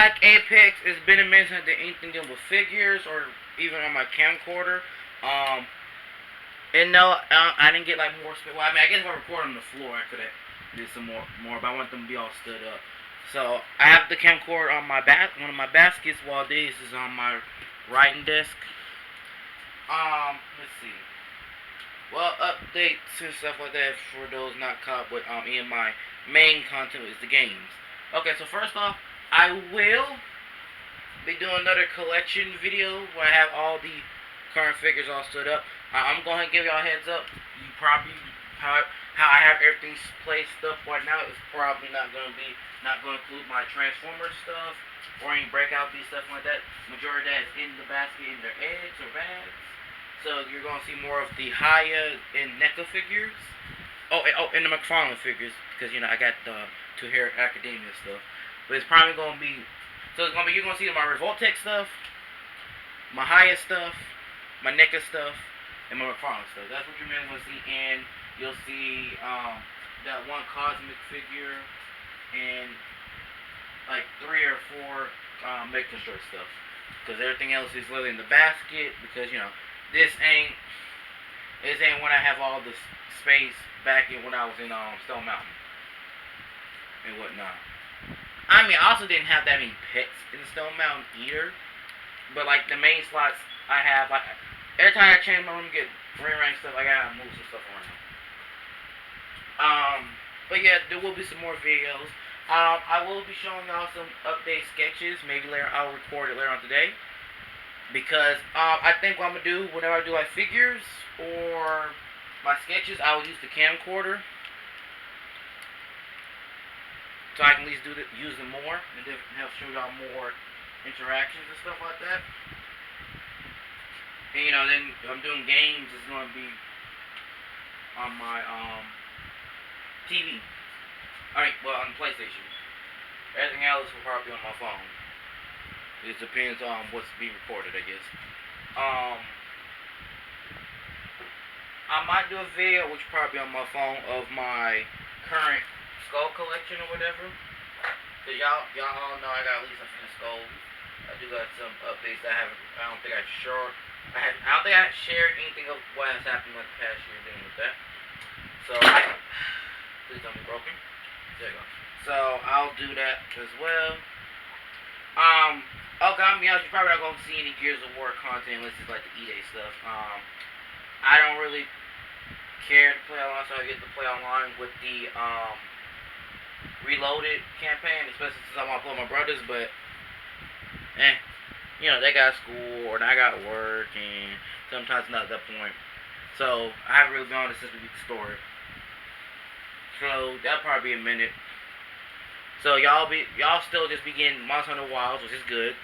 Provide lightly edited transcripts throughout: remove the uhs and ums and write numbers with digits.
back, Apex. It's been a minute since I did anything dealing with figures or even on my camcorder. Um, and no, I didn't get like more. Well, I mean, I guess if I recorded on the floor, I could have did some more. But I want them to be all stood up. So I have the camcorder on my one of my baskets, while this is on my writing desk. Let's see. Well, updates and stuff like that for those not caught, but in my main content is the games. Okay, so first off, I will be doing another collection video where I have all the current figures all stood up. I'm going to give y'all a heads up. You probably how I have everything placed up right now is probably not going to include my Transformer stuff or any breakout beat stuff like that. Majority of that is in the basket in their eggs or bags. So you're going to see more of the Hiya and NECA figures. And the McFarlane figures, because I got the To Hero Academia stuff. But it's probably going to be, so it's going to be, you're going to see my Revoltech stuff, my Hiya stuff, my NECA stuff, and my McFarlane stuff. That's what you're mainly going to see. And you'll see that one Cosmic figure and like 3 or 4 Make Construct stuff. Because everything else is literally in the basket, because this ain't when I have all the space back in when I was in Stone Mountain and whatnot. I mean, I also didn't have that many pets in Stone Mountain either. But like the main slots I have, like every time I change my room, get ring stuff, I gotta move some stuff around. But yeah, there will be some more videos. I will be showing y'all some update sketches. Maybe later I'll record it later on today. Because I think what I'm gonna do whenever I do like figures or my sketches, I will use the camcorder so I can at least use them more and then help show y'all more interactions and stuff like that. And then if I'm doing games, it's gonna be on my TV. Alright, well, on the PlayStation. Everything else will probably be on my phone. It depends on what's being recorded, I guess. I might do a video, which probably on my phone, of my current skull collection or whatever. Cause y'all all know I got at least a few skulls. I do got some updates that I don't think I shared anything of what has happened like the past year dealing with that. So please don't be broken. There you go. So I'll do that as well. Okay, I'm be honest, you're probably not gonna see any Gears of War content unless it's like the E-Day stuff. I don't really care to play online, so I get to play online with the Reloaded campaign, especially since I want to play with my brothers, but they got school or I got work, and sometimes not at that point. So I haven't really been on it since we beat the story. So that'll probably be a minute. So y'all still just be getting Monster Hunter Wilds, which is good.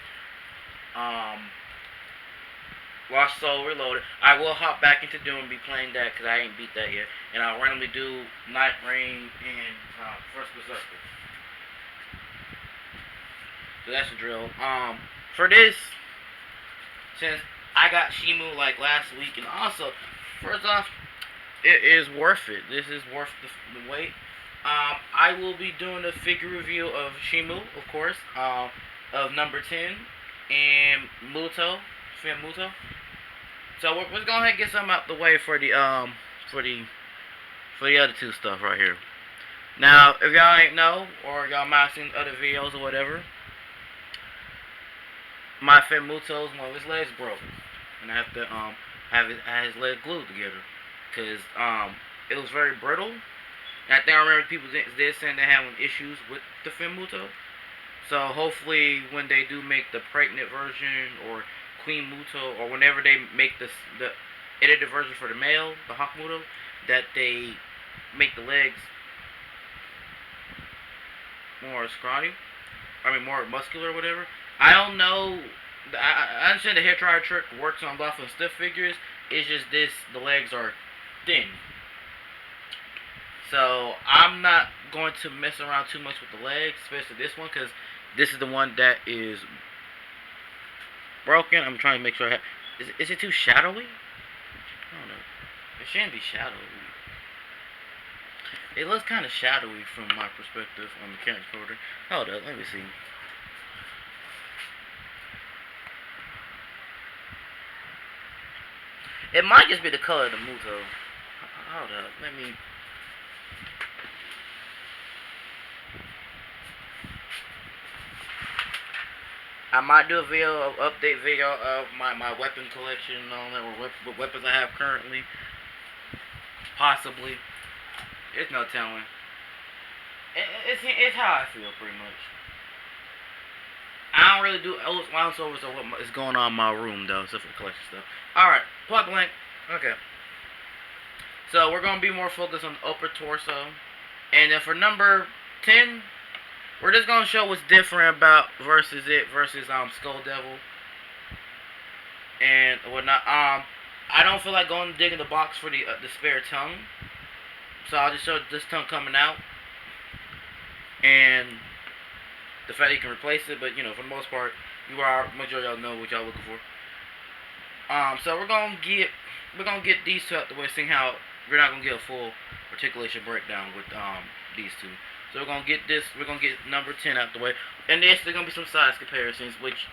Lost Soul Reloaded. I will hop back into Doom and be playing that because I ain't beat that yet. And I'll randomly do Night Rain and First Berserker. So that's the drill. For this, since I got Shimo like last week, and also, first off, it is worth it. This is worth the wait. I will be doing a figure review of Shimo, of course, of number 10 and femuto. So we're going to go ahead and get something out the way for the for the other two stuff right here. Now, if y'all ain't know, or y'all might have seen other videos or whatever, my femuto's one of his legs broke, and I have to have his leg glued together, cause it was very brittle. And I think I remember people did saying they're having issues with the femuto. So hopefully when they do make the pregnant version or Queen Muto, or whenever they make the edited version for the male, the Hawk Muto, that they make the legs more scrawny, more muscular or whatever. I don't know. I understand the hair dryer trick works on buff and stiff figures. It's just the legs are thin. So I'm not going to mess around too much with the legs, especially this one, because this is the one that is broken. I'm trying to make sure is it too shadowy? I don't know. It shouldn't be shadowy. It looks kind of shadowy from my perspective on the camcorder. Hold up, let me see. It might just be the color of the Muto. Hold up, let me. I might do a video of update video of my weapon collection and all that, what weapons I have currently. Possibly. It's no telling. It's how I feel pretty much. I don't really do ounce over so what is going on in my room though, except for the collection stuff. Alright, point blank. Okay. So we're gonna be more focused on the upper torso. And then for number 10, we're just gonna show what's different about versus Skull Devil and whatnot. I don't feel like going to dig in the box for the spare tongue, so I'll just show this tongue coming out and the fact that you can replace it. But you know, for the most part, majority of y'all know what y'all looking for. So we're gonna get these two out the way, seeing how we're not gonna get a full articulation breakdown with these two. So we're gonna get number 10 out the way. And there's gonna be some size comparisons, which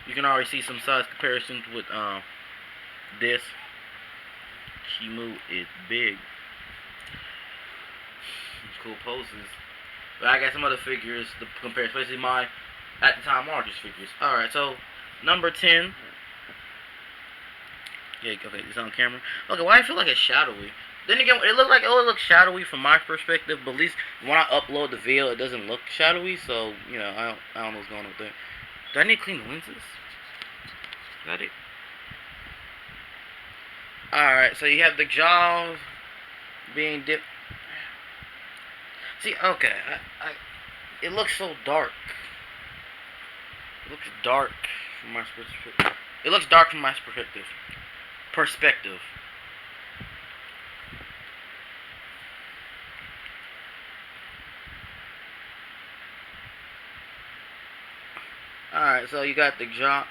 you can already see some size comparisons with this. Shimo is big. Cool poses. But I got some other figures to compare, especially my at the time largest figures. Alright, so number 10. Yeah, okay, it's on camera. Okay, why I feel like it's shadowy? Then again, it looks shadowy from my perspective, but at least when I upload the video, it doesn't look shadowy. So you know, I don't know what's going on with that. Do I need to clean the lenses? Is that it? All right, so you have the jaws being dipped. See, okay, it looks so dark. It looks dark from my perspective. It looks dark from my perspective. Alright, so you got the jaw.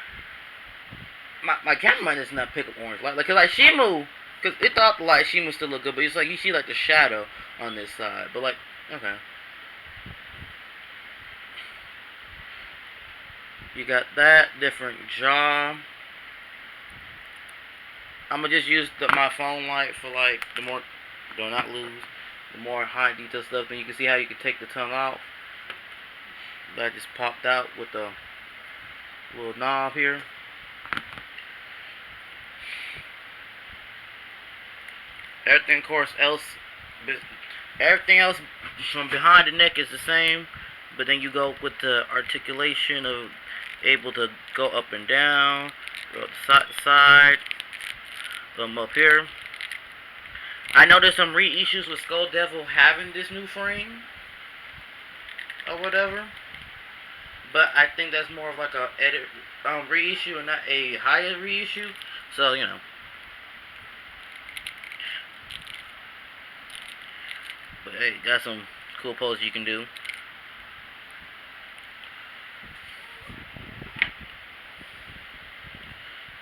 My camera does not pick up orange light. Like, cause like Shimo, cause it thought the light Shimo still look good, but it's like you see like the shadow on this side. But like, okay. You got that different jaw. I'm gonna just use my phone light for like the more, do not lose, the more high detail stuff. Then you can see how you can take the tongue off. That just popped out with the little knob here. Everything, of course, everything else from behind the neck is the same, but then you go with the articulation of able to go up and down, go side to side, come up here. I know there's some reissues with Skull Devil having this new frame or whatever, but I think that's more of like a reissue and not a higher reissue. So you know. But hey, got some cool poses you can do.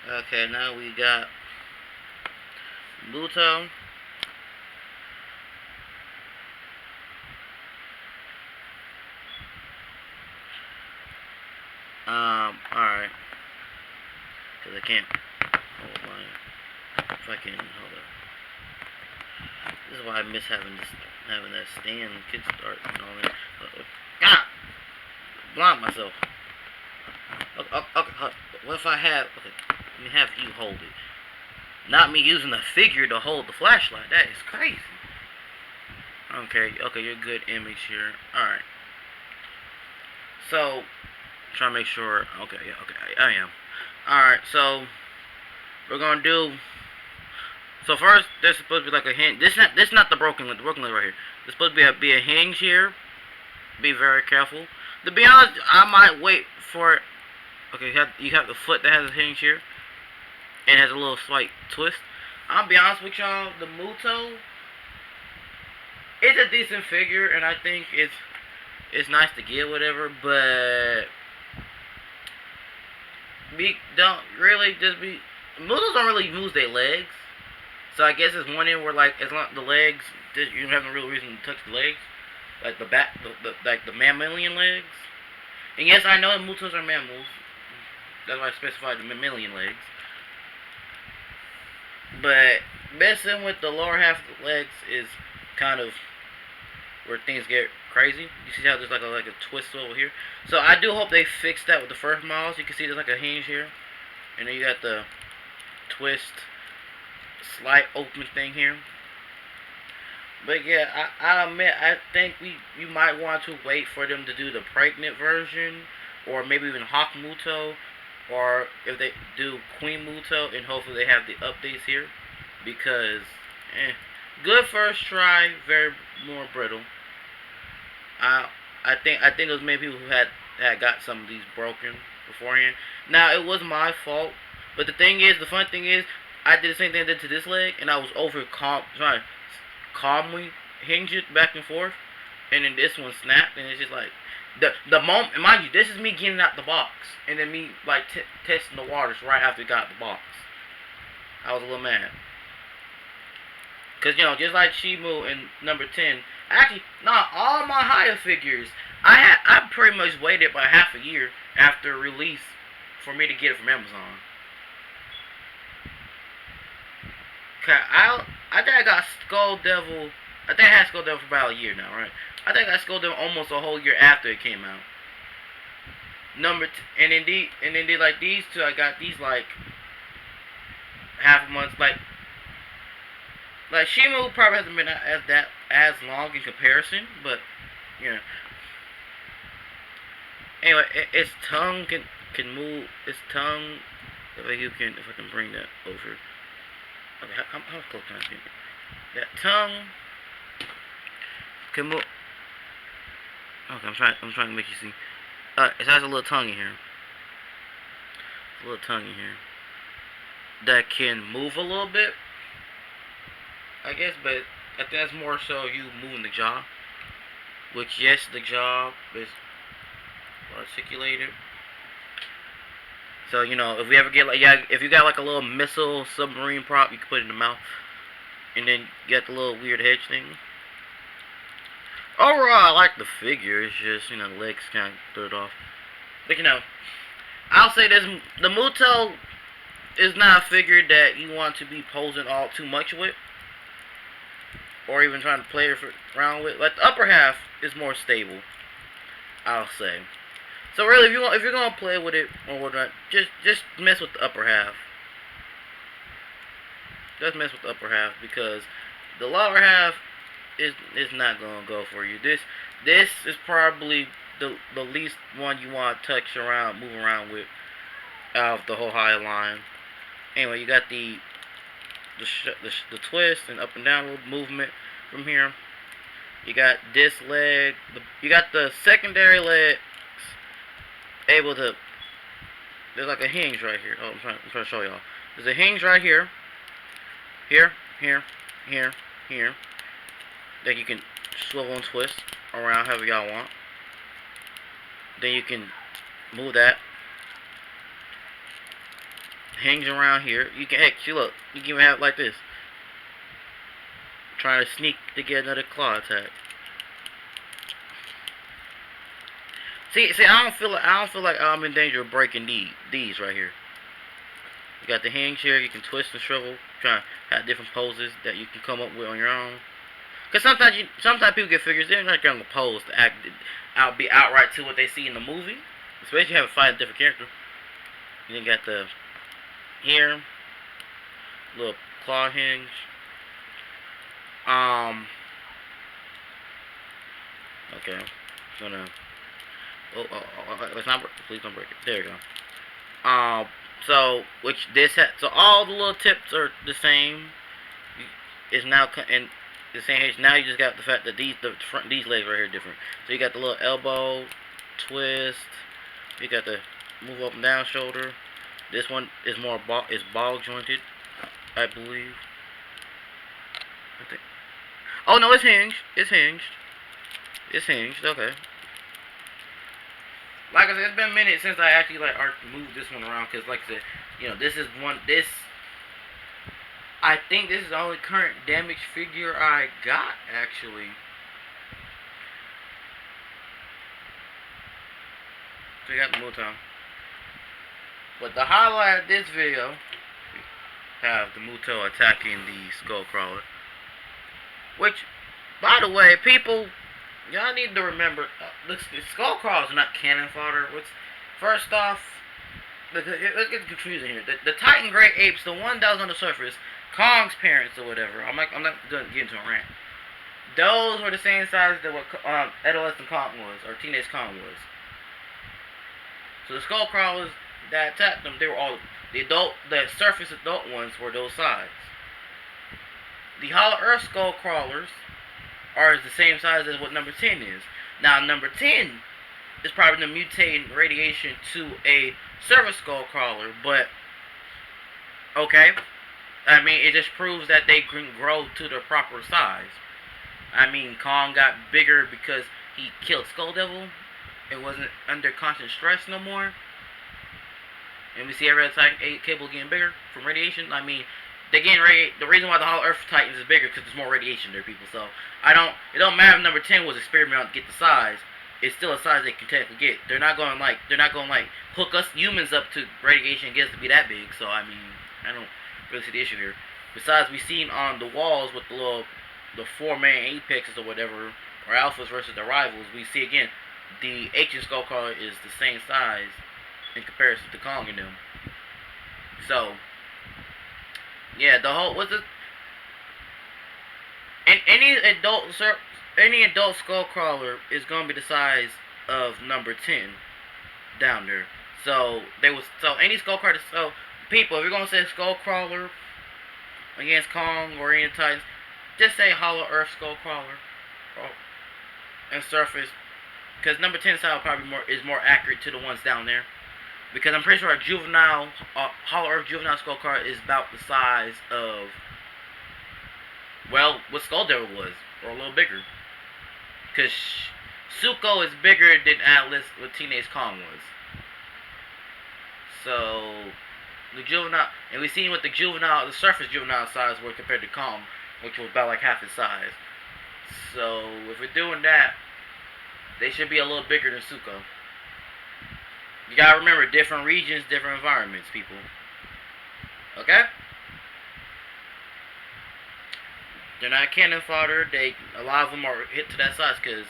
Okay, now we got Muto. Alright. Cause I can't hold my, if I can, hold up. This is why I miss having that stand kickstart and all that. God! Blind myself. Okay, what if I have, okay, let me have you hold it. Not me using the figure to hold the flashlight. That is crazy. Okay, you're good image here. Alright. So, trying to make sure, okay, yeah, okay, I am. Alright, so, we're gonna do, so first, there's supposed to be like a hinge. This is not the broken leg right here. There's supposed to be a hinge here. Be very careful. To be honest, I might wait for it. Okay, you have the foot that has a hinge here. And has a little slight twist. I'll be honest with y'all, the Muto, it's a decent figure, and I think it's nice to get, whatever, but Mutos don't really use their legs. So I guess it's one end where like as long the legs, you don't have no real reason to touch the legs, like the back, like the mammalian legs. And yes, I know that Mutos are mammals. That's why I specified the mammalian legs. But messing with the lower half of the legs is kind of where things get crazy. You see how there's like a twist over here. So I do hope they fix that with the first models. You can see there's like a hinge here, and then you got the twist, slight open thing here. But yeah, I admit I think you might want to wait for them to do the pregnant version, or maybe even Hawk Muto, or if they do Queen Muto, and hopefully they have the updates here, because good first try, very more brittle. I I think there was many people who had got some of these broken beforehand. Now it was my fault, but the fun thing is, I did the same thing I did to this leg, and I was trying to calmly hinge it back and forth, and then this one snapped, and it's just like the moment. Mind you, this is me getting out the box, and then me like testing the waters right after it got the box. I was a little mad. Cause just like Shimo in number 10. Actually, not all my Hiya figures. I pretty much waited about half a year after release for me to get it from Amazon. I think I got Skull Devil. I think I had Skull Devil for about a year now, right? I think I got Skull Devil almost a whole year after it came out. And indeed like these two, I got these like half a month. Like Shimo probably hasn't been as long in comparison, but you know. Anyway, its tongue can move. Its tongue, if I can bring that over. Okay, how close can I get? That tongue can move. Okay, I'm trying to make you see. It has a little tongue in here. A little tongue in here that can move a little bit, I guess, but I think that's more so you moving the jaw. Which yes, the jaw is articulated. So if we ever get if you got like a little missile submarine prop, you can put it in the mouth, and then get the little weird hedge thing. Overall, I like the figure. It's just the legs kind of throw it off. But I'll say this: the Muto is not a figure that you want to be posing all too much with, or even trying to play around with. Like the upper half is more stable, I'll say. So really, if you're gonna play with it or whatnot, just mess with the upper half. Just mess with the upper half, because the lower half is not gonna go for you. This is probably the least one you want to touch around, move around with out of the whole Hiya line. Anyway, you got the twist and up and down little movement from here. You got this leg. You got the secondary legs able to. There's like a hinge right here. Oh, I'm trying to show y'all. There's a hinge right here. Here, here, here. That you can swivel and twist around however y'all want. Then you can move that. Hinge around here. You can actually look. You can even have it like this. Trying to sneak to get another claw attack. See, I don't feel like I'm in danger of breaking these right here. You got the hinge here. You can twist and shrivel. Try to have different poses that you can come up with on your own. Cause sometimes people get figures. They're not gonna pose to act. I'll be outright to what they see in the movie. Especially if you have a fight a different character. You then got the here little claw hinge. Okay. Gonna. Let's not. Please don't break it. There you go. So so all the little tips are the same. It's now in the same age. Now you just got the fact that these legs right here are different. So you got the little elbow twist. You got the move up and down shoulder. This one is more ball jointed, I believe. I think. Oh no, it's hinged. It's hinged. It's hinged. Okay. Like I said, it's been a minute since I actually moved this one around, because like I said, this is this. I think this is the only current damaged figure I got, actually. So you got the Muton. But the highlight of this video have the Muto attacking the Skullcrawler. Which, by the way, people, y'all need to remember, the Skullcrawlers are not cannon fodder. First off, let's get confusing here. The Titan Great Apes, the one that was on the surface, Kong's parents or whatever. I'm not gonna get into a rant. Those were the same size that what adolescent Kong was, or teenage Kong was. So the Skullcrawlers that attacked them, they were all the surface adult ones were those size. The Hollow Earth Skullcrawlers are the same size as what number 10 is. Now number 10 is probably the mutating radiation to a surface Skullcrawler, but okay. I mean, it just proves that they can grow to the proper size. I mean, Kong got bigger because he killed Skull Devil. It wasn't under constant stress no more. And we see every other Titan cable getting bigger from radiation. I mean, they getting the reason why the Hollow Earth Titans is bigger because there's more radiation there, people. So it don't matter if number 10 was experimental to get the size. It's still a size they can technically get. They're not going to hook us humans up to radiation and get us to be that big. So I mean, I don't really see the issue here. Besides, we seen on the walls with the 4 main apexes or whatever, or alphas versus the rivals. We see again the ancient Skullcrawler is the same size in comparison to Kong and them. So yeah, the whole any adult Skullcrawler is gonna be the size of number 10 down there. So any Skullcrawler. So people, if you're gonna say Skullcrawler against Kong or any Titans, just say Hollow Earth Skullcrawler and surface, because number 10 style probably is more accurate to the ones down there. Because I'm pretty sure a juvenile Hollow Earth juvenile Skullcrawler is about the size of, well, what Skull Devil was, or a little bigger. Because Zuko is bigger than Atlas, what Teenage Kong was. So the juvenile, and we seen what the surface juvenile size were compared to Kong, which was about like half his size. So if we're doing that, they should be a little bigger than Zuko. You gotta remember, different regions, different environments, people. Okay? They're not cannon fodder. A lot of them are hit to that size, cause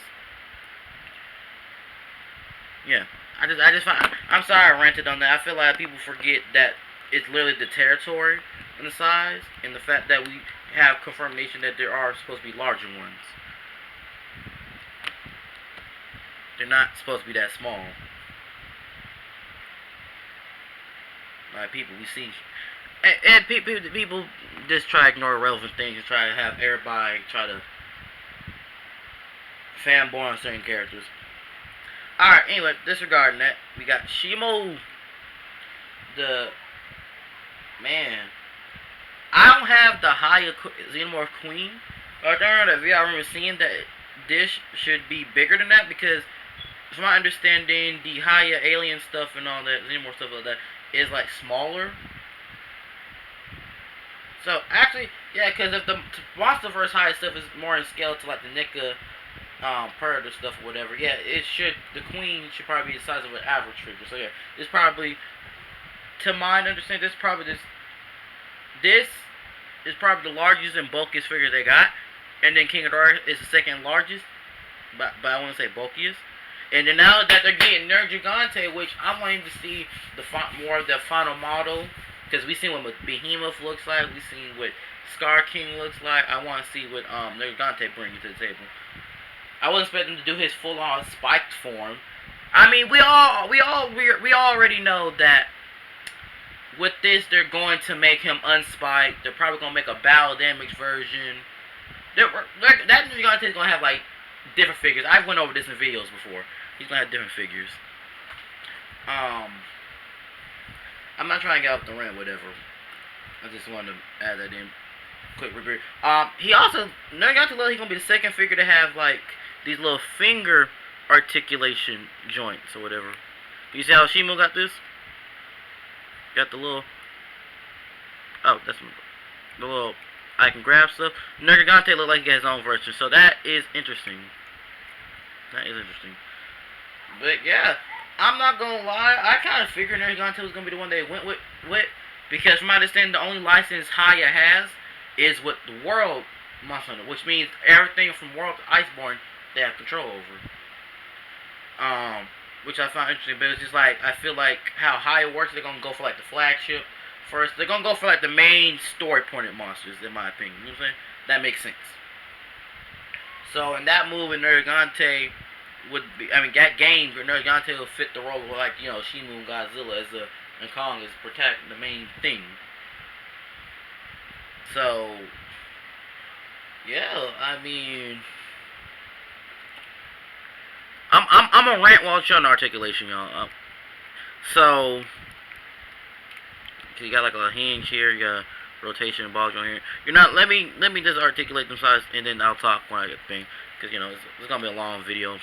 yeah. I'm sorry I ranted on that. I feel like people forget that it's literally the territory and the size, and the fact that we have confirmation that there are supposed to be larger ones. They're not supposed to be that small. Like people, we see, and people just try to ignore irrelevant things and try to have everybody try to fanboy on certain characters. Alright, anyway, disregarding that, we got Shimo, man, I don't have the Hiya Xenomorph Queen. I don't know if y'all remember seeing that this should be bigger than that, because from my understanding, the Hiya alien stuff and all that, Xenomorph stuff like that, is like smaller. So actually, yeah, because if the Monsterverse Hiya stuff is more in scale to like the NECA Predator stuff or whatever, yeah, the Queen should probably be the size of an average figure. So yeah, it's probably, to my understanding, this is probably the largest and bulkiest figure they got, and then King of the Earth is the second largest, but I want to say bulkiest. And then now that they're getting Nerd Gigante, which I want him to see more of the final model, because we seen what Behemoth looks like, we seen what Scar King looks like. I want to see what Nerd Gigante brings to the table. I wasn't expecting him to do his full-on spiked form. I mean, we already know that with this they're going to make him unspiked. They're probably gonna make a battle damage version. That Nerd Gigante is gonna have like different figures. I've went over this in videos before. He's gonna have different figures. I'm not trying to get off the rant, whatever. I just wanted to add that in. Quick review. He also, Nerd Gigante, he's gonna be the second figure to have like these little finger articulation joints or whatever. You see how Shimo got this? Got the little, that's the little, I can grab stuff. Nerd Gigante look like he got his own version, so that is interesting. But yeah, I'm not gonna lie, I kind of figured Nerd Gigante was gonna be the one they went with. Because from my understanding, the only license Hiya has is with the World Monster Hunter, which means everything from World to Iceborne they have control over. Um, which I found interesting, but it's just like I feel like how Hiya works, they're gonna go for like the flagship first. They're gonna go for like the main story pointed monsters, in my opinion. You know what I'm saying? That makes sense. So in that movie, Nergigante would be, I mean, that game, Nergigante will fit the role of like, you know, Shimo and Godzilla as a, and Kong is protecting the main thing. So, yeah, I mean, I'm a rant while showing articulation, y'all. So, you got like a hinge here, you got a rotation ball joint here. You're not, let me just articulate them sides, and then I'll talk when I get the thing. Because, you know, it's gonna be a long video.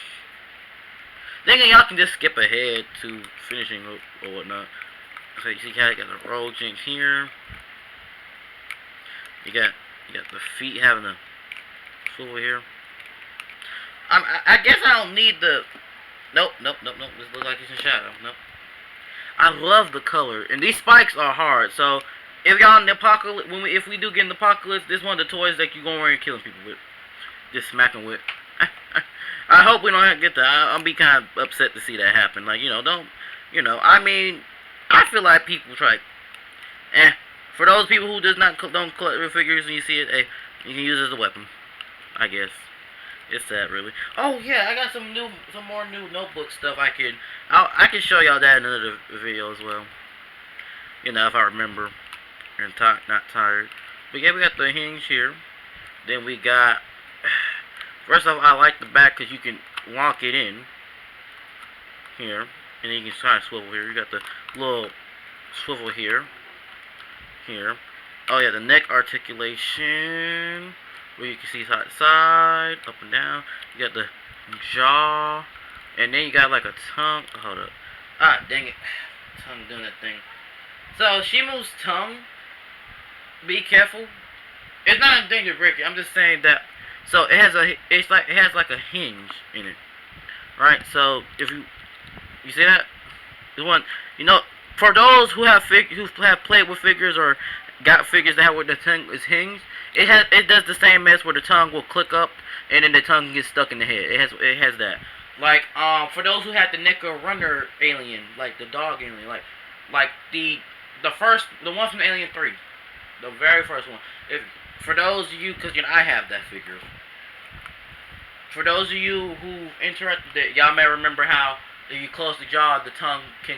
Then y'all can just skip ahead to finishing or whatnot. So you see, you got the roll jinx here. You got the feet having a swivel here. I guess I don't need the. Nope. This looks like it's in shadow. Nope. I love the color, and these spikes are hard. So if y'all in the apocalypse, if we do get in the apocalypse, this is one of the toys that you go around and killing people with, just smacking with. I hope we don't get that. I'll be kind of upset to see that happen. Like, you know, don't, you know, I mean, I feel like people try. For those people who don't collect real figures and you see it, hey, you can use it as a weapon. I guess. It's that really. Oh yeah, I got some more new notebook stuff. I can show y'all that in another video as well. You know, if I remember and not tired. But yeah, we got the hinge here. Then we got. First off, I like the back because you can lock it in here, and then you can try to swivel here. You got the little swivel here. Oh yeah, the neck articulation, where you can see side to side, up and down. You got the jaw, and then you got like a tongue. Hold up. Ah, dang it. Tongue doing that thing. So, Shimo's tongue, be careful. It's not a thing to break it. I'm just saying that. So, it has like a hinge in it. Right? So, if you see that? The one, you know, for those who have played with figures or got figures that have where the tongue is hinged, it does the same mess where the tongue will click up and then the tongue gets stuck in the head. It has that. Like for those who had the Nicka Runner alien, like the dog alien, like the one from Alien 3, the very first one. If for those of you, because you know I have that figure. For those of you who interacted it, y'all may remember how if you close the jaw, the tongue can.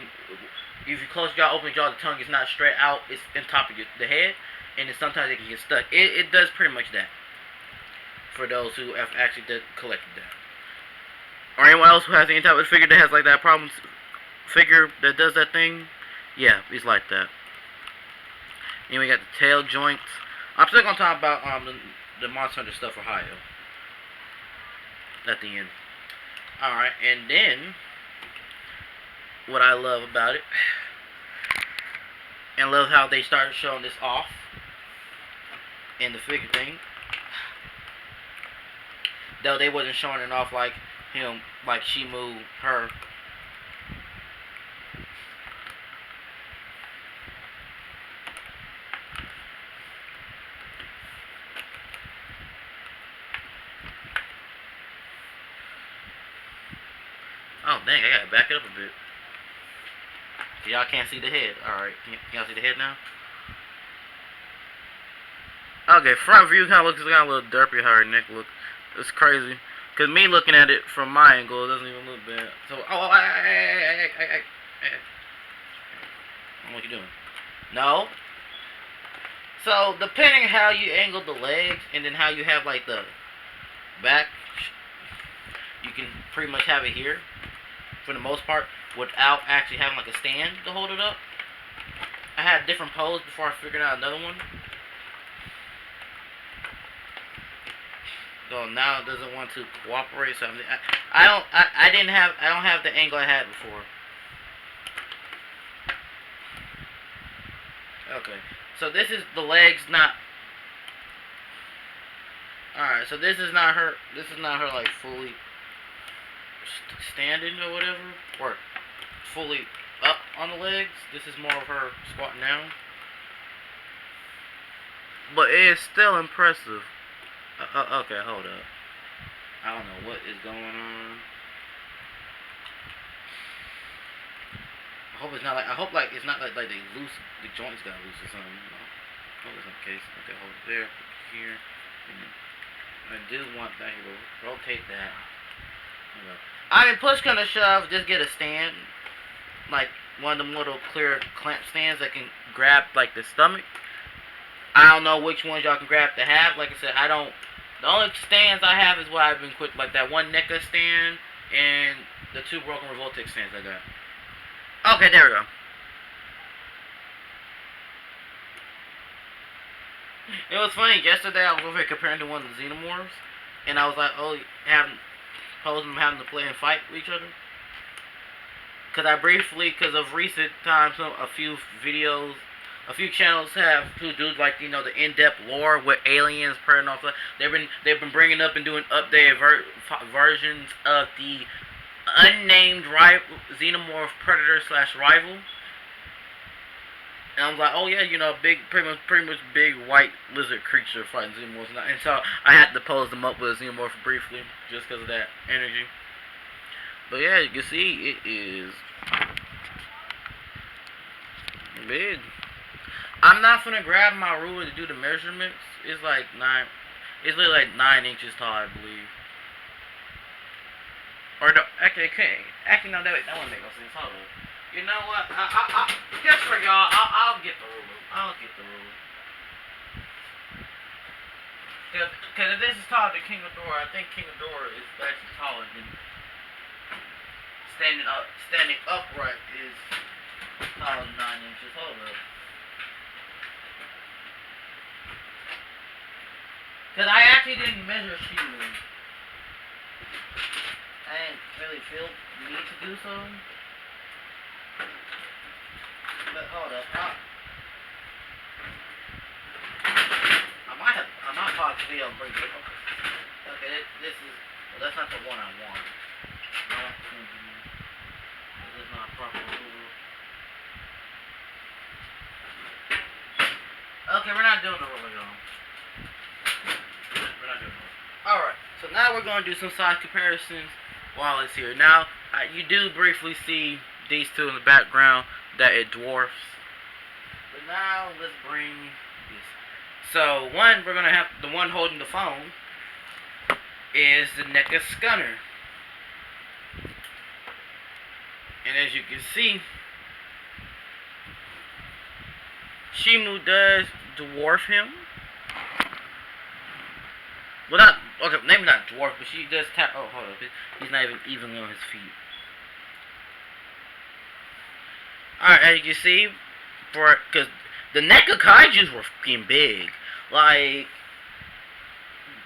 If you close the jaw, open the jaw, the tongue is not straight out. It's on top of the head, and then sometimes it can get stuck. It does pretty much that. For those who have actually collected that, or anyone else who has any type of figure that has like that problem figure that does that thing, yeah, it's like that. And we got the tail joints. I'm still gonna talk about the Monster Hunter stuff for Hiya at the end. Alright, and then what I love about it, and love how they started showing this off in the figure thing. Though they wasn't showing it off like him, like Shimo, her. Oh dang, I gotta back it up a bit. Y'all can't see the head. Alright, can y'all see the head now? Okay, front view kind of looks a little derpy how her neck looks. It's crazy. Because me looking at it from my angle, it doesn't even look bad. So, what you doing? No. So, depending how you angle the legs, and then how you have, like, the back, you can pretty much have it here, for the most part, without actually having, like, a stand to hold it up. I had a different pose before I figured out another one. So now it doesn't want to cooperate. So I don't have the angle I had before. Okay, so this is the legs not. All right, so this is not her. This is not her like fully standing or whatever, or fully up on the legs. This is more of her squatting down. but it's still impressive. Okay, hold up. I don't know what is going on. I hope like it's not like they loose, the joints got loose or something. You know? I hope it's not the case. Okay, hold it there, here, and I do want that here. Rotate that. Okay. I mean, push kind of shove. Just get a stand, like one of them little clear clamp stands that can grab like the stomach. I don't know which ones y'all can grab to have. Like I said, I don't. The only stands I have is what I've been quick, like that one NECA stand and the two broken Revoltech stands I got. Okay, there we go. It was funny. Yesterday I was over here comparing to one of the Xenomorphs, and I was like, oh, posing them having to play and fight with each other. Because I briefly, because of recent times, a few videos, a few channels have who do like the in-depth lore with aliens, and all that. They've been bringing up and doing updated versions of the unnamed xenomorph predator slash rival. And I was like, oh yeah, pretty much big white lizard creature fighting xenomorphs, and so I had to pose them up with a xenomorph briefly just because of that energy. But yeah, you can see it is big. I'm not gonna grab my ruler to do the measurements. It's like it's literally like 9 inches tall, I believe. Or no, actually no, that wouldn't make no sense. Hold on. You know what? Just for y'all, I'll get the ruler. I'll get the ruler. Because if this is taller than King Ghidorah, I think King Ghidorah is actually taller than standing upright is taller than 9 inches. Hold up. Because I actually didn't measure Shimo. I didn't really feel the need to do so. But hold up. I might pause the video and bring it up. Okay, this is. Well, that's not the one I want. This is not proper rule. Okay, we're not doing the ruler, y'all. We're not doing the ruler. Alright, so now we're going to do some size comparisons while it's here. Now, you do briefly see these two in the background that it dwarfs. But now, let's bring this. So, we're going to have the one holding the phone is the NECA Stunner. And as you can see, Shimo does dwarf him. Well, maybe not dwarf, but she does tap. Oh, hold up. He's not even evenly on his feet. Alright, as you can see, because the NECA Kaijus were fucking big. Like,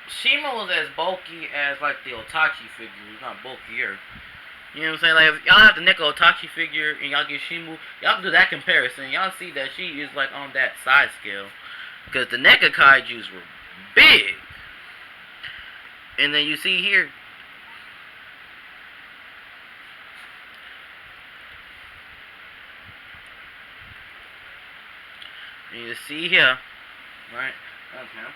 Shimo was as bulky as, like, the Otachi figure. Not bulkier. You know what I'm saying? Like, if y'all have the NECA Otachi figure and y'all get Shimo, y'all can do that comparison. Y'all see that she is, like, on that size scale. Because the NECA Kaijus were big. And then you see here, and you see here, right? Okay.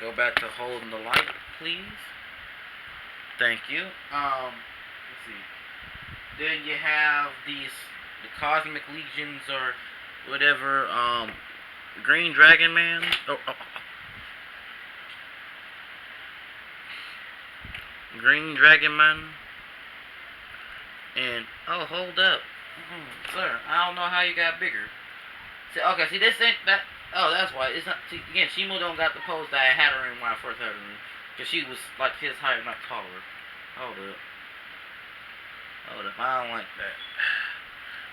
Go back to holding the light, please. Thank you. Let's see. Then you have the Cosmic Legions or whatever. Green Dragon Man. Green Dragon Man. And hold up, sir. I don't know how you got bigger. See, this ain't that. Oh, that's why it's not. See, again, Shimo don't got the pose that I had her in when I first had her in, cause she was like his height, not taller. Hold up. I don't like that.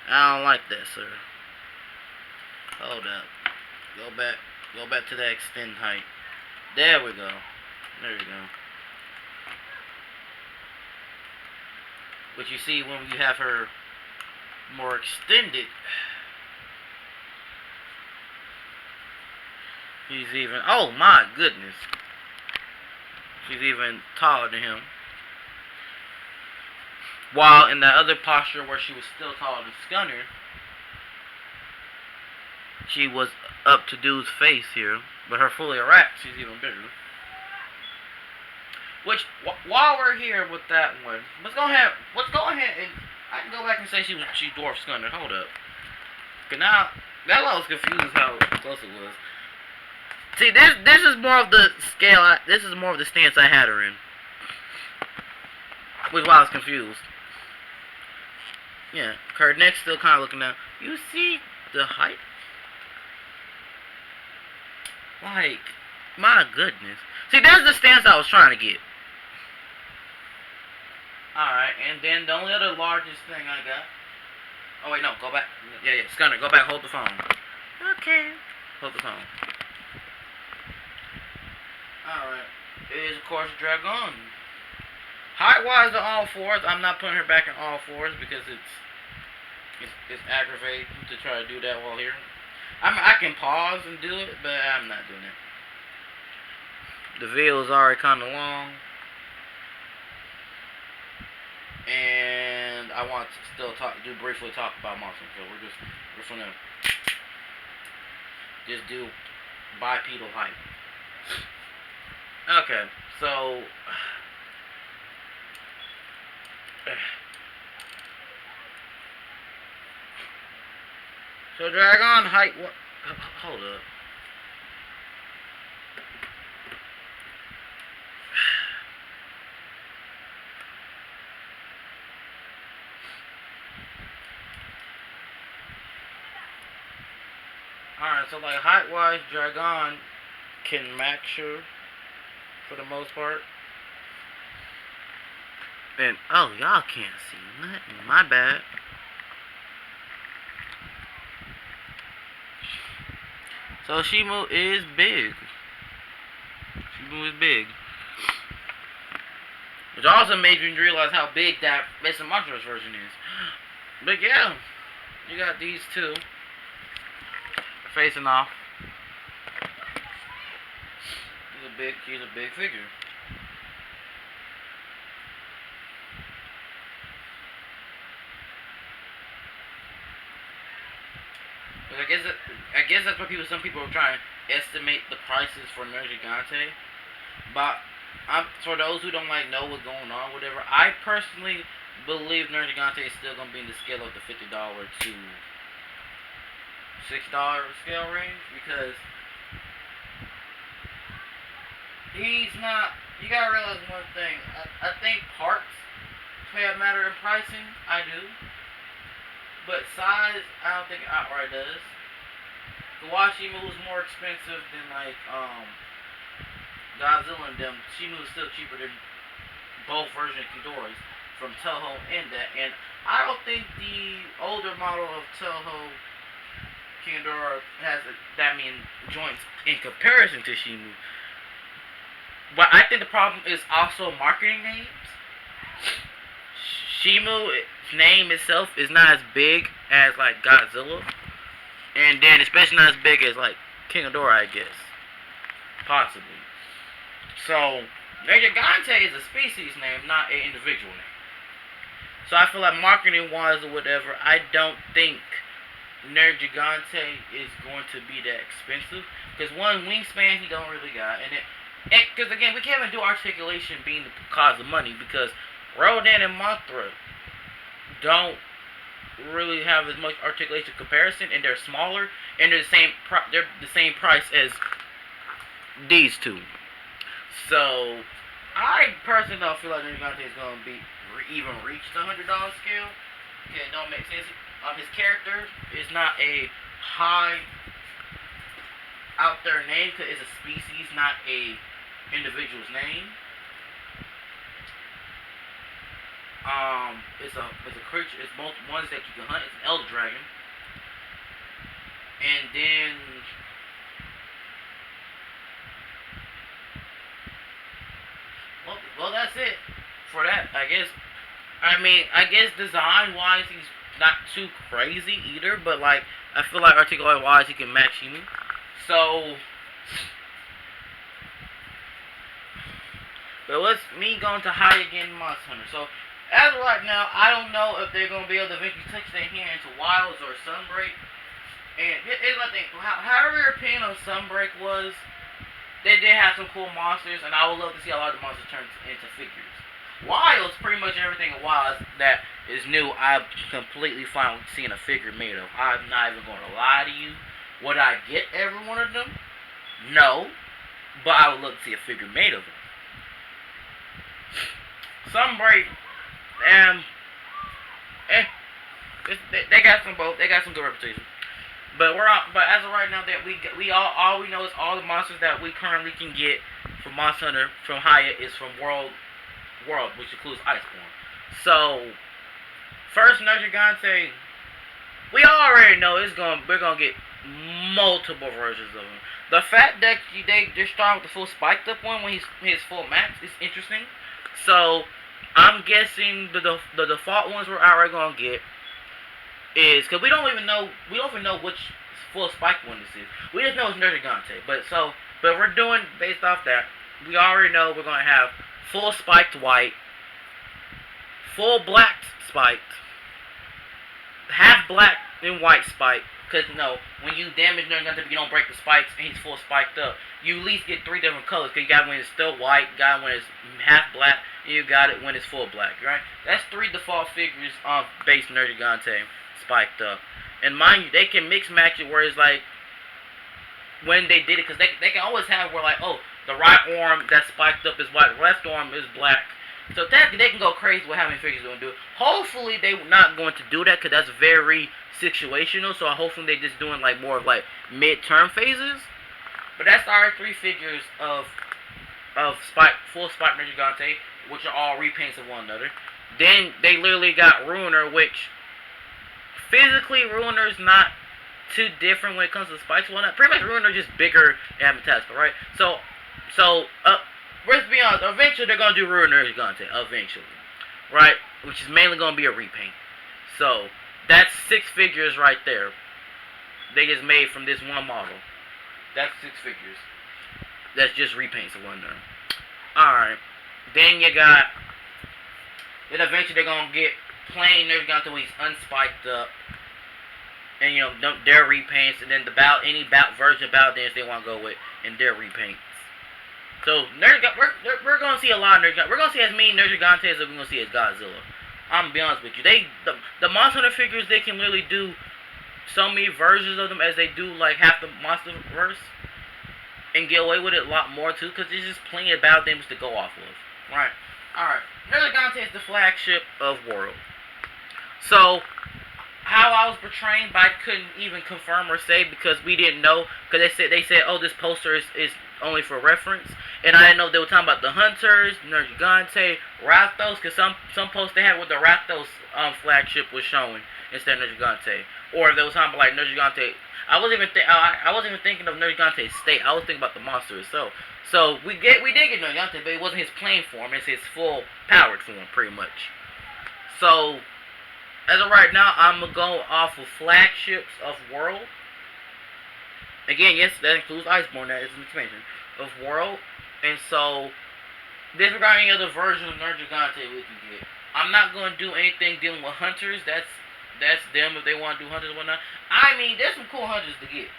I don't like that, sir. Hold up. Go back to that extend height. There we go. There we go. But you see, when you have her more extended, she's even, oh my goodness, she's even taller than him. While in that other posture where she was still taller than Stunner, she was up to dude's face here, but her fully erect, she's even bigger. Which, while we're here with that one, let's go ahead and I can go back and say she dwarfed Skunner. Hold up, cause now that I was confused how close it was. See, this is more of the scale. This is more of the stance I had her in, which is why I was confused. Yeah, her neck's still kind of looking down. You see the height? Like, my goodness. See, that's the stance I was trying to get. Alright, and then the only other largest thing I got. Oh, wait, no, go back. Yeah, Skunner, go back, hold the phone. Okay. Hold the phone. Alright. It is, of course, Dragon. Height-wise, on all fours. I'm not putting her back in all fours because it's aggravating to try to do that while here. I can pause and do it, but I'm not doing it. The video is already kind of long. And I want to still briefly talk about Monster. So we're gonna just do bipedal height. Okay, so Dragon height. What? Hold up. Alright, so like height-wise, Dragon can match her for the most part. And, oh, y'all can't see nothing. My bad. So Shimo is big. Shimo is big. Which also made me realize how big that Mr. Montrose version is. But yeah, you got these two facing off. He's a big figure. But I guess that's what some people are trying to estimate the prices for Nergigante. But for those who don't know what's going on, whatever, I personally believe Nergigante is still gonna be in the scale of the $50 to $6 scale range because he's not. You gotta realize one thing. I think parts play a matter in pricing. I do. But size, I don't think it outright does. The Shimo is more expensive than Godzilla and them. Shimo is still cheaper than both versions of Ghidorah's from Toho and that. And I don't think the older model of Toho King Ghidorah has that many joints in comparison to Shimo. But I think the problem is also marketing names. Shimo's name itself is not as big as Godzilla, and then especially not as big as King Ghidorah, I guess, possibly. So Nergigante is a species name, not an individual name. So I feel like marketing wise or whatever, I don't think Nergigante is going to be that expensive because one, wingspan he don't really got, and because again we can't even do articulation being the cause of money because Rodan and Mothra don't really have as much articulation comparison, and they're smaller, and they're the same price as these two. So I personally don't feel like Nergigante is going to be even reach the $100 scale. Okay, it don't make sense. His character is not a high out there name because it's a species, not a individual's name. It's a creature. It's both ones that you can hunt. It's an elder dragon, and then well, that's it for that. I guess design wise, he's not too crazy either. But I feel like articulate wise, he can match Himu. So, but let's going to Hiya again, Monster Hunter. So. As of right now, I don't know if they're going to be able to eventually touch their hand into Wilds or Sunbreak And here's my thing. However your opinion of Sunbreak was, they did have some cool monsters, and I would love to see a lot of the monsters turned into figures. Wilds, pretty much everything in Wilds that is new, I'm completely fine with seeing a figure made of. I'm not even going to lie to you. Would I get every one of them? No. But I would love to see a figure made of them. Sunbreak, and they got some both. They got some good reputation. But but as of right now, that we all we know is all the monsters that we currently can get from Monster Hunter from Hiya is from World, which includes Iceborne. So first Nergigante, we already know we're gonna get multiple versions of him. The fact that they're starting with the full spiked up one when he's full max is interesting. So I'm guessing the default ones we're already gonna get is because we don't even know which full spiked one this is. We just know it's Nergigante. But we're doing based off that. We already know we're gonna have full spiked white, full black spiked, half black and white spiked. Because, when you damage Nergigante, you don't break the spikes, and he's full spiked up, you at least get 3 different colors. Because you got it when it's still white, you got it when it's half black, and you got it when it's full black, right? That's 3 default figures of base Nergigante spiked up. And mind you, they can mix match it where it's like, when they did it, because they can always have where like, oh, the right arm that's spiked up is white, the left arm is black. So technically, they can go crazy with how many figures they're going to do. Hopefully, they're not going to do that, because that's very situational. So hopefully, they're just doing like more of like mid-term phases. But that's our 3 figures of full spike Nergigante, which are all repaints of one another. Then they literally got Ruiner, which physically Ruiner is not too different when it comes to the spikes. Well, pretty much Ruiner just bigger and metallic, right? So let's be honest, eventually they're going to do Ruiner Nergigante, eventually, right? Which is mainly going to be a repaint. So, that's 6 figures right there. They just made from this one model. That's 6 figures. That's just repaints of one there. Alright. Then you got, then eventually they're going to get plain Nergigante where he's unspiked up. And, their repaints, and then any version of Battle Dance they want to go with, and their repaints. So, we're going to see a lot of Nergigante. We're going to see as many Nergigantes as we're going to see as Godzilla. I'm going to be honest with you. The Monster Hunter figures, they can literally do so many versions of them as they do, like, half the Monster Verse. And get away with it a lot more, too, because there's just plenty of Battle Damage to go off of. Right. Alright. Nergigante is the flagship of World. So, how I was portraying, but I couldn't even confirm or say because we didn't know. Because they said, oh, this poster is only for reference. And I didn't know if they were talking about the Hunters, Nergigante, Rakdos. Because some posts they had with the Rakdos flagship was showing instead of Nergigante. Or if they were talking about like Nergigante. I wasn't even thinking of Nergigante's state. I was thinking about the monster itself. So we did get Nergigante, but it wasn't his plain form. It's his full powered form, pretty much. So as of right now, I'm going to go off of flagships of World. Again, yes, that includes Iceborne. That is an expansion of World. And so, disregarding any other version of Nergigante we can get. I'm not going to do anything dealing with Hunters. That's them if they want to do Hunters and whatnot. I mean, there's some cool Hunters to get.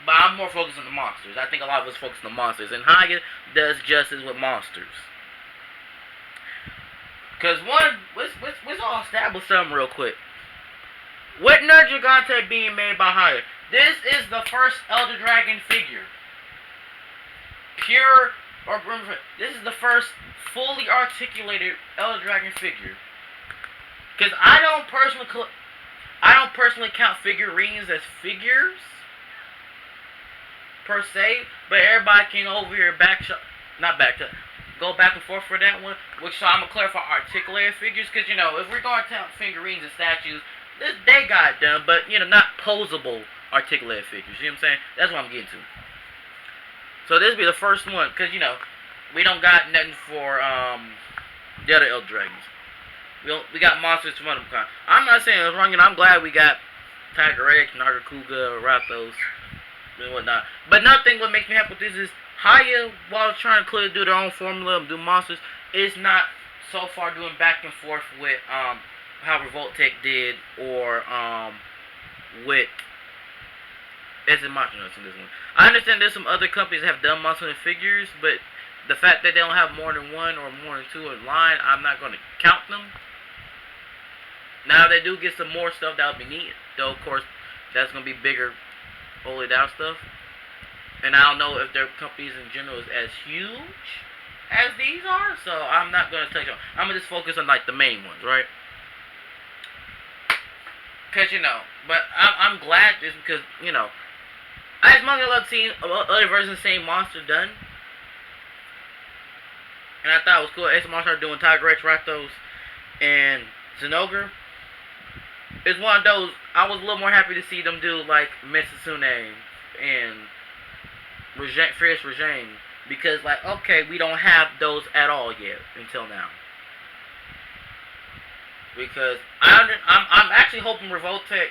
But I'm more focused on the monsters. I think a lot of us focus on the monsters. And Hiya does justice with monsters. Because let's all establish something real quick. With Nergigante being made by Hiya, this is the first Elder Dragon figure. This is the first fully articulated Elder Dragon figure. Because I don't personally count figurines as figures per se, but everybody can over here go back and forth for that one, which so I'm going to clarify articulated figures, because, if we're going to count figurines and statues, they got it done, but, not posable articulated figures, you know what I'm saying? That's what I'm getting to. So this will be the first one, because, we don't got nothing for, the other Elder Dragons. We got monsters from other kind. I'm not saying it's wrong, I'm glad we got Tiger X, Nargacuga, Rakdos, and whatnot. But nothing what makes me happy with this is Hiya, while trying to clearly do their own formula and do monsters, is not so far doing back and forth with how Revoltech did or with It's a monster hunter in this one. I understand there's some other companies that have done monster hunter figures, but the fact that they don't have more than one or more than two in line, I'm not going to count them. Now they do get some more stuff that'll be neat, though. Of course, that's going to be bigger, OLED out stuff. And I don't know if their companies in general is as huge as these are, so I'm not going to touch on. I'm going to just focus on like the main ones, right? Cause but I'm glad this because as much as I love seeing other versions of the same monster done, and I thought it was cool. Ace Monster doing Tiger Rex, Rakdos, and Zenogre. It's one of those. I was a little more happy to see them do like Mitsune and Fierce Regime because like okay, we don't have those at all yet until now. Because I'm actually hoping Revoltech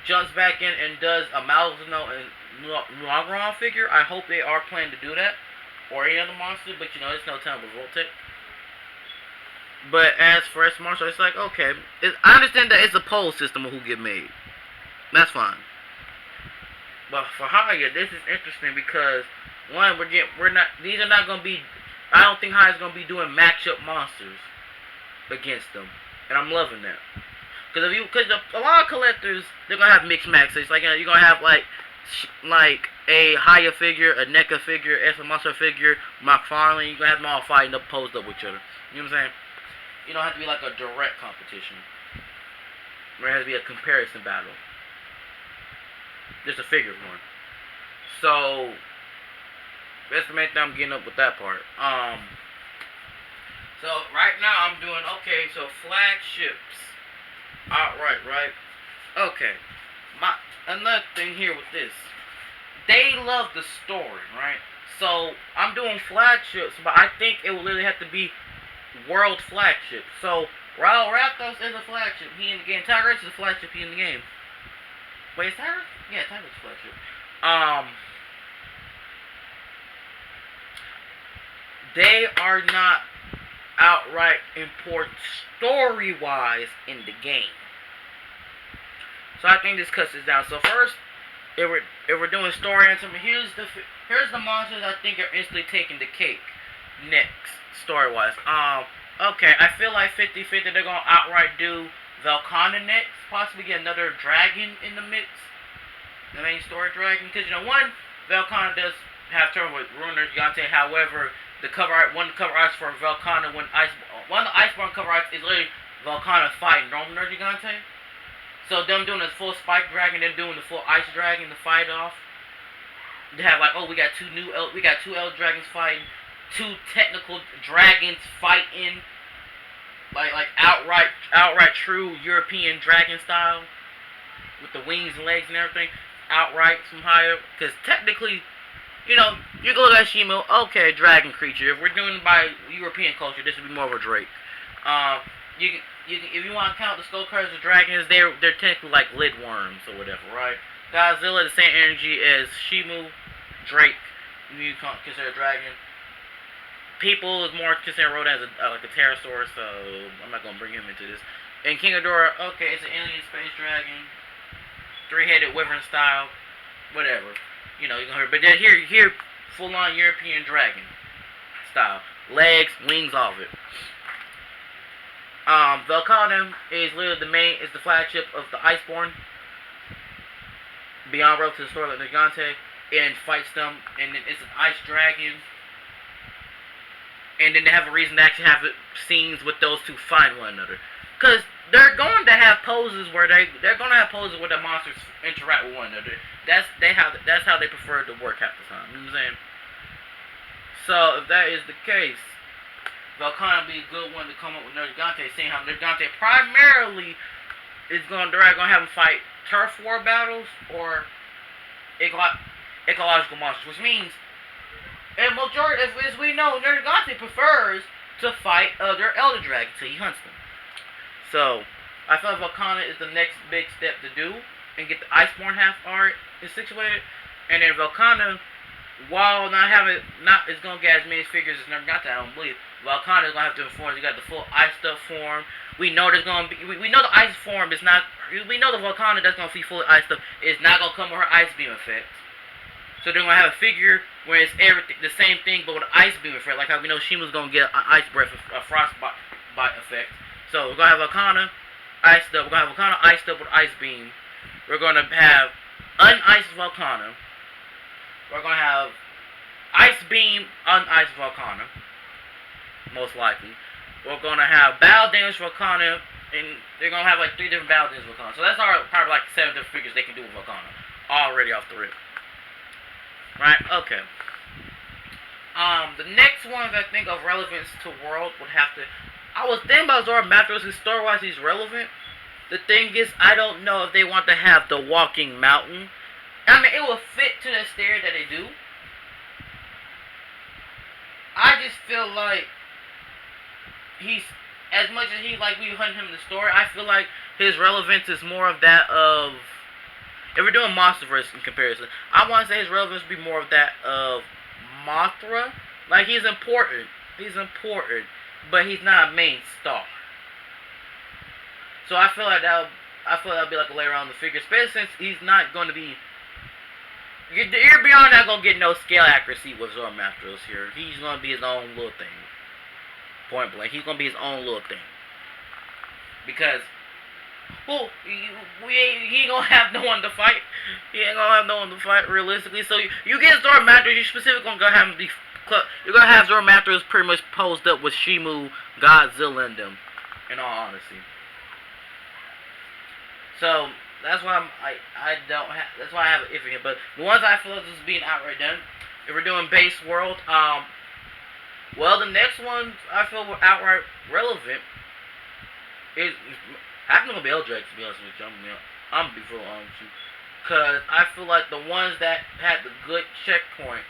jumps back in and does a Malzeno and Logron figure. I hope they are planning to do that. Or any other monster, but there's no telling with Revoltech. But as for S Monster, it's like, okay. I understand that it's a poll system of who get made. That's fine. But for Hiya, this is interesting because, one, these are not going to be, I don't think Hiya's going to be doing matchup monsters against them. And I'm loving that. Because a lot of collectors, they're going to have mixed matches. Like, you're going to have, like a Hiya figure, a NECA figure, S Monster figure, McFarlane. You're going to have them all fighting up, posed up with each other. You know what I'm saying? You don't have to be like a direct competition. There has to be a comparison battle. Just a figure one. So, that's the main thing I'm getting up with that part. So, right now I'm doing, okay, so flagships. Outright, right? Okay. Another thing here with this. They love the story, right? So, I'm doing flagships, but I think it will literally have to be world flagship. So, Raul Raptos is a flagship. He in the game. Tiger Rex is a flagship. He in the game. Wait, is Tiger? Yeah, Tiger Rex is a flagship. They are not outright important story-wise in the game. So I think this cuts this down. So first, if we're doing story and something, here's the monsters I think are instantly taking the cake. Next, story-wise. Okay, I feel like 50-50 they're gonna outright do Velkhana next. Possibly get another dragon in the mix. The main story dragon. Because one, Velkhana does have turn with Ruiner Gigante. However, one of the cover arts for Velkhana one of the Iceborne cover arts is literally Velkhana fighting Ruiner Gigante. So them doing the full spike dragon, then doing the full ice dragon to fight off. They have like, we got two elder dragons fighting, two technical dragons fighting, like outright true European dragon style, with the wings and legs and everything, outright from Hiya. Because technically, you can look at Shimo, okay, dragon creature. If we're doing it by European culture, this would be more of a Drake. If you want to count the skull crushers as dragons, they're technically like lid worms or whatever, right? Godzilla, the same energy as Shimo, Drake. You can't consider a dragon. People is more considered Rodan as like a pterosaur, so I'm not gonna bring him into this. And King Ghidorah, okay, it's an alien space dragon, three-headed wyvern style, whatever. You can hear, but then here, full-on European dragon style, legs, wings, all of it. Velkhana is literally is the flagship of the Iceborne. Beyond Road to the Story of the Gigante, and fights them, and then it's an ice dragon. And then they have a reason to actually have scenes with those two fight one another. Because they're going to have poses where they're going to have poses where the monsters interact with one another. That's how they prefer it to work half the time. You know what I'm saying? So, if that is the case, Velkhana would be a good one to come up with Nergigante, seeing how Nergigante primarily is going to have them fight turf war battles or ecological monsters, which means, and majority, as we know, Nergigante prefers to fight other elder dragons, so he hunts them. So, I feel Velkhana is the next big step to do and get the Iceborne half art situated, and then Velkhana, while not is gonna get as many figures as Nergigante, I don't believe, Volcano is gonna have different forms. You got the full iced up form. We know there's gonna be. We know the ice form is not. We know the volcano that's gonna be fully iced up is not gonna come with her ice beam effect. So they're gonna have a figure where it's everything the same thing, but with an ice beam effect. Like how we know Shima's gonna get an ice breath, a frost bite effect. So we're gonna have Volcano iced up. We're gonna have Volcano iced up with ice beam. We're gonna have uniced Volcano. We're gonna have ice beam uniced Volcano, most likely. We're gonna have battle damage Volcano, and they're gonna have like 3 different battle damage Volcano. So that's probably like 7 different figures they can do with Volcano already off the rip. Right? Okay. The next ones I think of relevance to world would have to. I was thinking about Zora Matros, because story-wise he's relevant. The thing is, I don't know if they want to have the walking mountain. I mean, it will fit to the stereo that they do. I just feel like he's, as much as he like we hunt him in the story, I feel like his relevance is more of that of. If we're doing Monsterverse in comparison, I want to say his relevance would be more of that of Mothra. Like, he's important. He's important. But he's not a main star. So I feel like that'll be like a layer on the figure. Especially since he's not going to be... You're beyond not going to get no scale accuracy with Zora Matros here. He's going to be his own little thing. Point blank. He's going to be his own little thing. Because... Well, he ain't gonna have no one to fight. He ain't gonna have no one to fight realistically. So you get Zora Matros, you specifically gonna have him be. You're gonna have Zora Matros pretty much posed up with Shimo, Godzilla, and them. In all honesty. So that's why I don't have. That's why I have an iffy here. But the ones I feel like this is being outright done. If we're doing base world, well, the next ones I feel were outright relevant. Is I'm gonna be Eldrake, to be honest with you. I'm gonna be full on with you. Cause I feel like the ones that had the good checkpoint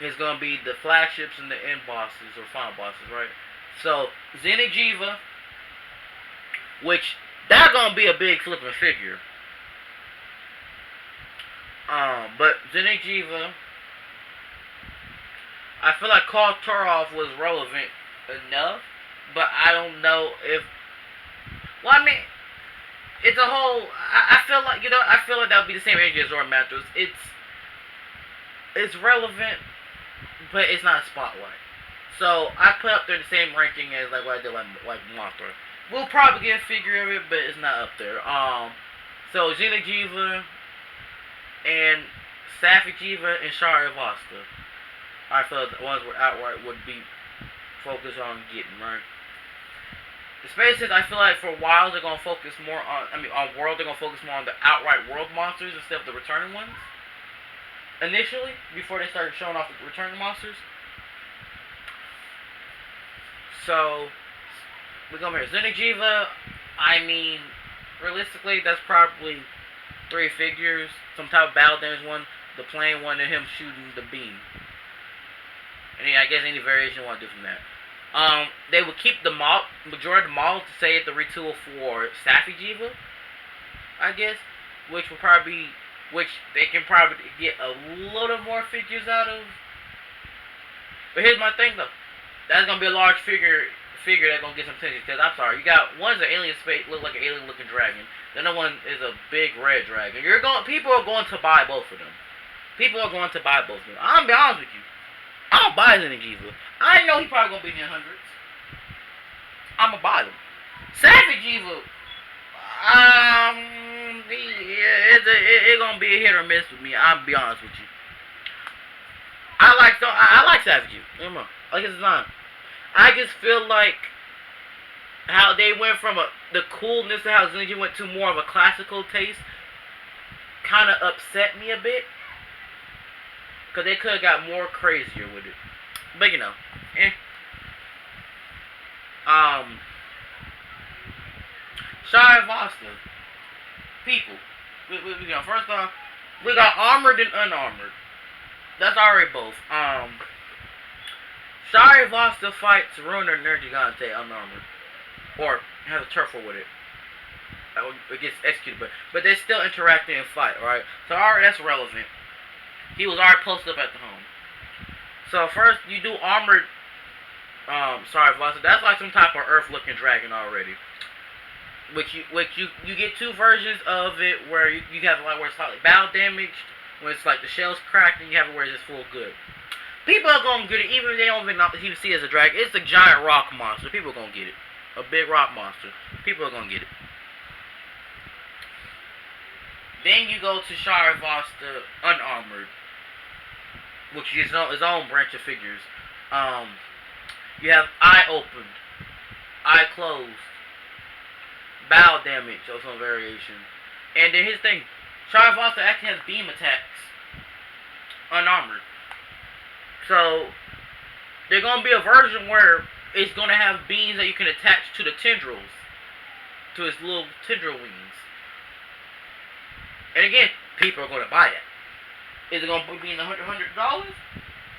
is gonna be the flagships and the end bosses or final bosses, right? So Xeno'jiiva, which that's gonna be a big flipping figure. But Xeno'jiiva, I feel like Karl Turov was relevant enough, but I don't know if. Well, I mean, it's a whole. I feel like I feel like that would be the same energy as Zora Matros. It's relevant, but it's not a spotlight. So I put up there the same ranking as like what I did like Mothra. We'll probably get a figure of it, but it's not up there. So Xeno'jiiva and Safi'jiiva and Shari'Vasta, I feel like the ones where outright would be focused on getting right. Especially since I feel like for a while they're gonna focus more on. On world they're gonna focus more on the outright world monsters instead of the returning ones. Initially, before they started showing off the returning monsters. So we come here. Xeno'jiiva, I mean, realistically, that's probably 3 figures. Some type of battle damage one, the plain one, and him shooting the beam. And I guess any variation you want to do from that. They would keep the majority of the models to say at the retool for Safi'jiiva, I guess, which will probably be, which they can probably get a little more figures out of. But here's my thing though, that's gonna be a large figure that's gonna get some attention. Because I'm sorry, you got one's an alien space, look like an alien looking dragon. The other one is a big red dragon. People are going to buy both of them. People are going to buy both of them. I'm gonna be honest with you. I'll buy Xeno'jiiva. I know he probably gonna be in the hundreds. I'm gonna buy them. Safi'jiiva, it's gonna be a hit or miss with me. I'll be honest with you. I like Safi'jiiva. I like his design. I just feel like how they went from the coolness to how Xeno'jiiva went to more of a classical taste kind of upset me a bit. Because they could have got more crazier with it. But, Shari'Vasta. People. First off, we got armored and unarmored. That's already both. Shari'Vasta fights Ruiner Nergigante unarmored. Or has a turf war with it. It gets executed, but they still interacting and fight, right? So already that's relevant. He was already posted up at the home. So first you do armored Sorry, Velocity. That's like some type of Earth-looking dragon already. Which you get two versions of it where you have like where it's slightly battle damaged, when it's like the shell's cracked, and you have it where it's just full good. People are gonna get it even if they don't even see it as a dragon. It's a giant rock monster. People are gonna get it. A big rock monster. People are gonna get it. Then you go to Charivasta Unarmored, which is its own branch of figures. Um, you have eye opened, eye closed, bow damage, or some variation. And then his thing, Charivasta actually has beam attacks, unarmored. So there's gonna be a version where it's gonna have beams that you can attach to the tendrils, to his little tendril wings. And again, people are gonna buy that. Is it gonna be in the $100?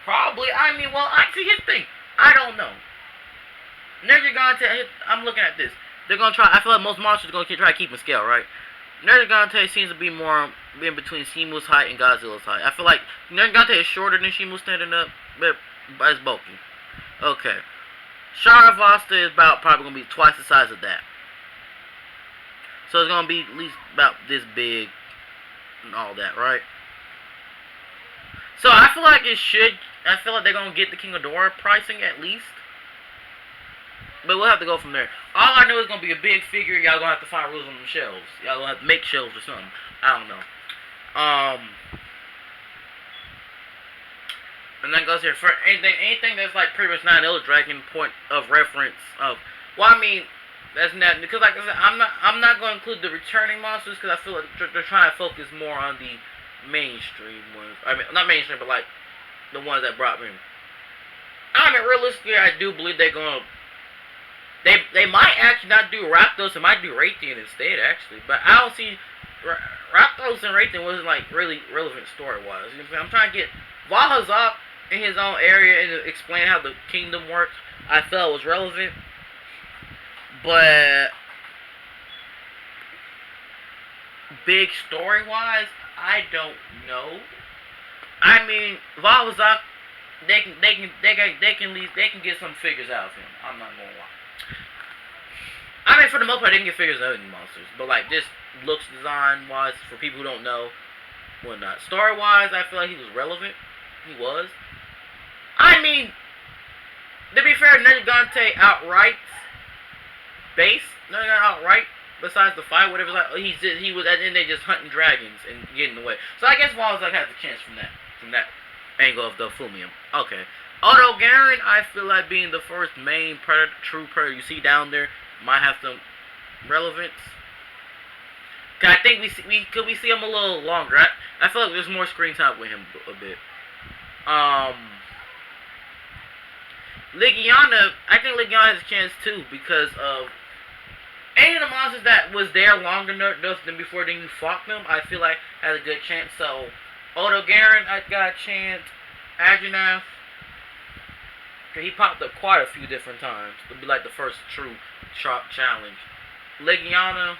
Probably. I mean, well, actually, his thing, I don't know. Nergigante, I'm looking at this. They're gonna try. I feel like most monsters are gonna try to keep in scale, right? Nergigante seems to be more in between Shimu's height and Godzilla's height. I feel like Nergigante is shorter than Shimu standing up, but it's bulky. Okay. Charivasta is about probably gonna be twice the size of that. So it's gonna be at least about this big and all that, right? So I feel like it should. I feel like they're gonna get the King Ghidorah pricing at least. But we'll have to go from there. All I know is gonna be a big figure. Y'all gonna have to find rules on them shelves. Y'all gonna have to make shelves or something. I don't know. And then goes here for anything that's like pretty much not an Dragon point of reference of. Well, I mean, that's not because like I said, I'm not gonna include the returning monsters because I feel like they're trying to focus more on the mainstream ones. I mean, not mainstream, but like the ones that brought me. I mean, realistically, I do believe they're gonna. They might actually not do Raptos, they might do Raytheon instead, actually. But I don't see Raptos and Raytheon wasn't like really relevant story wise. You know what I'm trying to get Valhazak in his own area and explain how the kingdom works. I felt was relevant, but big story wise, I don't know. I mean, Valhazak, they can get some figures out of him. I'm not gonna lie. I mean, for the most part, they can get figures out of any monsters, but like just looks design wise, for people who don't know, whatnot. Story wise, I feel like he was relevant. He was. I mean, to be fair, Nergigante outright base. Nergigante outright. Besides the fight, whatever, like he was at the end they just hunting dragons and getting away. So I guess Wallace like has a chance from that angle of the Fumium. Okay. Otto Garen, I feel like being the first main predator, true predator you see down there, might have some relevance. Cause I think we see him a little longer. I feel like there's more screen time with him a bit. Legiana, I think Legiana has a chance too because of any of the monsters that was there longer than before then you fought them. I feel like has a good chance. So Otto Garen, I got a chance. Adjanath, he popped up quite a few different times. It'll be like the first true challenge. Legiana,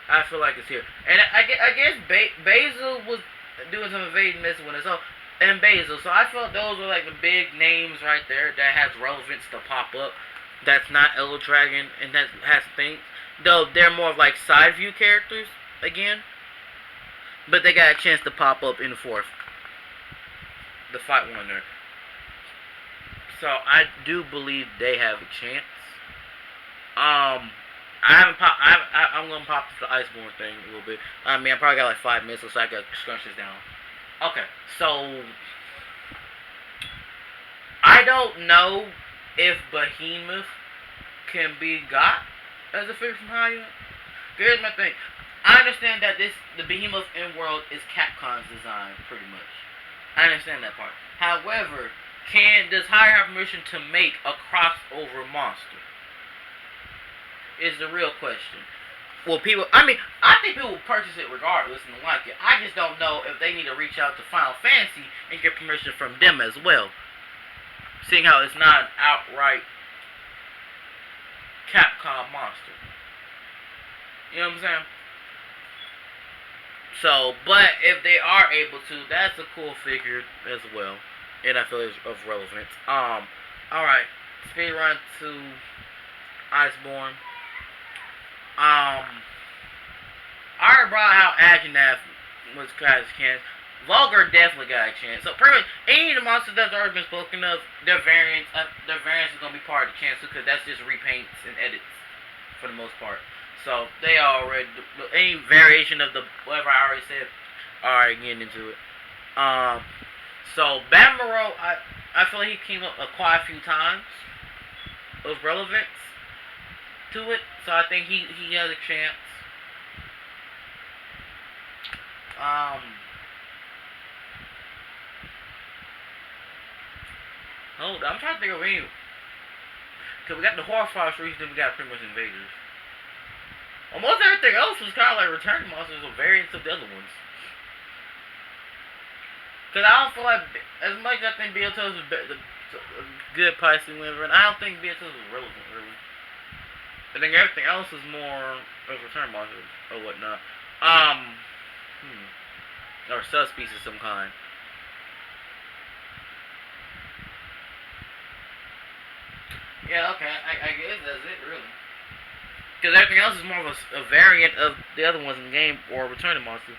I feel like it's here. And I guess Basil was doing some invading this one as well. And Basil. So I felt those were like the big names right there that has relevance to pop up. That's not Elder Dragon and that has things. Though they're more of like side view characters again. But they got a chance to pop up in the fourth. The fight one there. So I do believe they have a chance. I'm gonna pop the Iceborne thing a little bit. I mean, I probably got like 5 minutes, so I gotta scrunch this down. Okay, so I don't know if Behemoth can be got as a figure from Hiya. Here's my thing. I understand that the Behemoth in world is Capcom's design, pretty much. I understand that part. However, does Hiya have permission to make a crossover monster? Is the real question. Well, I think people will purchase it regardless and like it. I just don't know if they need to reach out to Final Fantasy and get permission from them as well. Seeing how it's not an outright Capcom monster. You know what I'm saying? So, but if they are able to, that's a cool figure as well, and I feel it's of relevance. All right, speed run to Iceborne. I already brought out Agenaf was got his chance. Vulgar definitely got a chance. So pretty much any of the monsters that's already been spoken of, their variants is gonna be part of the chance because that's just repaints and edits for the most part. So they already any variation of the whatever I already said. Alright, getting into it. Um, so Bamaro, I feel like he came up quite a few times of relevance to it. So I think he has a chance. Um, hold on, I'm trying to think of any. Cause we got the horse region, then we got pretty much invaders. Almost everything else was kind of like return monsters or variants of the other ones. Cause I don't feel like as much as I think Beatos is a good Pisces winner, and I don't think Beatos is relevant really. I think everything else is more of return monsters or whatnot. Um, or subspecies of some kind. Yeah, okay, I guess that's it really. Because everything else is more of a variant of the other ones in the game or returning monsters.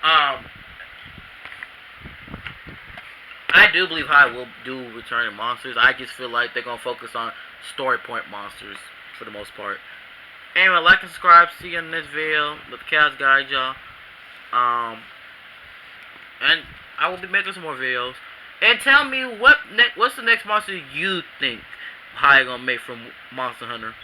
Um, I do believe High will do returning monsters. I just feel like they're gonna focus on story point monsters for the most part. Anyway, like and subscribe. See you in this video. Let the cows guide y'all. Um, and I will be making some more videos. And tell me what's the next monster you think High gonna make from Monster Hunter.